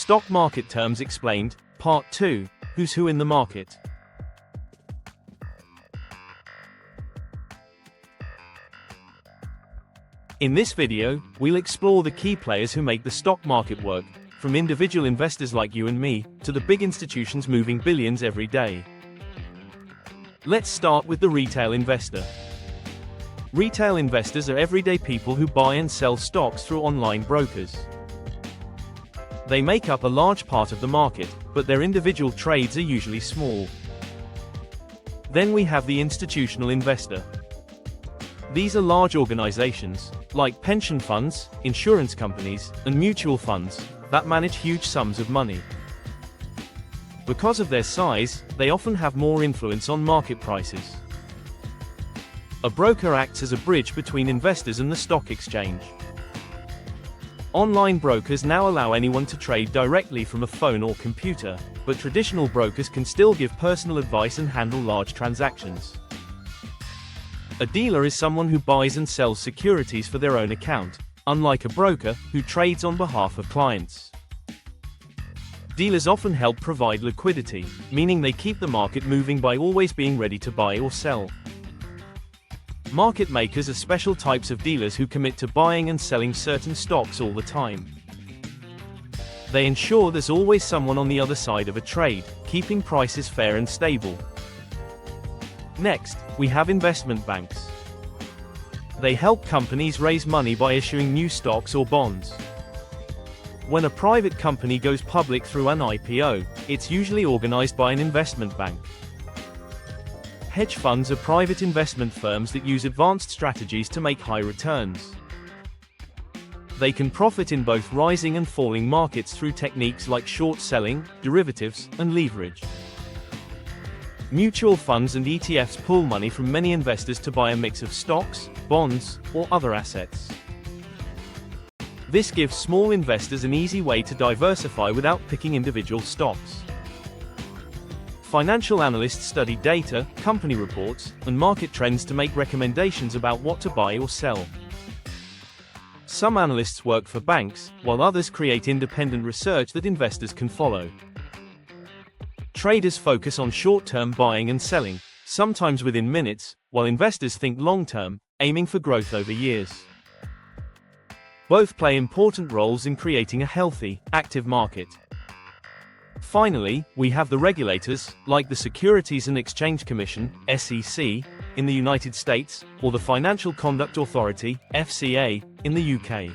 Stock Market Terms Explained, Part 2, Who's Who in the Market. In this video, we'll explore the key players who make the stock market work, from individual investors like you and me, to the big institutions moving billions every day. Let's start with the retail investor. Retail investors are everyday people who buy and sell stocks through online brokers. They make up a large part of the market, but their individual trades are usually small. Then we have the institutional investor. These are large organizations, like pension funds, insurance companies, and mutual funds, that manage huge sums of money. Because of their size, they often have more influence on market prices. A broker acts as a bridge between investors and the stock exchange. Online brokers now allow anyone to trade directly from a phone or computer, but traditional brokers can still give personal advice and handle large transactions. A dealer is someone who buys and sells securities for their own account, unlike a broker, who trades on behalf of clients. Dealers often help provide liquidity, meaning they keep the market moving by always being ready to buy or sell. Market makers are special types of dealers who commit to buying and selling certain stocks all the time. They ensure there's always someone on the other side of a trade, keeping prices fair and stable. Next, we have investment banks. They help companies raise money by issuing new stocks or bonds. When a private company goes public through an IPO, it's usually organized by an investment bank. Hedge funds are private investment firms that use advanced strategies to make high returns. They can profit in both rising and falling markets through techniques like short selling, derivatives, and leverage. Mutual funds and ETFs pool money from many investors to buy a mix of stocks, bonds, or other assets. This gives small investors an easy way to diversify without picking individual stocks. Financial analysts study data, company reports, and market trends to make recommendations about what to buy or sell. Some analysts work for banks, while others create independent research that investors can follow. Traders focus on short-term buying and selling, sometimes within minutes, while investors think long-term, aiming for growth over years. Both play important roles in creating a healthy, active market. Finally, we have the regulators, like the Securities and Exchange Commission, SEC, in the United States, or the Financial Conduct Authority, FCA, in the UK.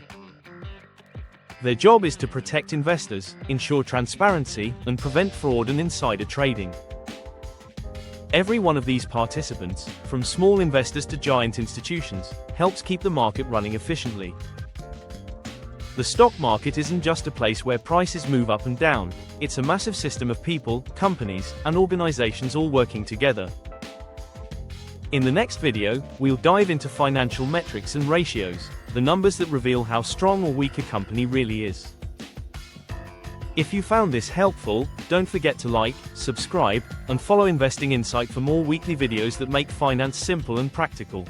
Their job is to protect investors, ensure transparency, and prevent fraud and insider trading. Every one of these participants, from small investors to giant institutions, helps keep the market running efficiently. The stock market isn't just a place where prices move up and down, it's a massive system of people, companies, and organizations all working together. In the next video, we'll dive into financial metrics and ratios, the numbers that reveal how strong or weak a company really is. If you found this helpful, don't forget to like, subscribe, and follow Investing Insight for more weekly videos that make finance simple and practical.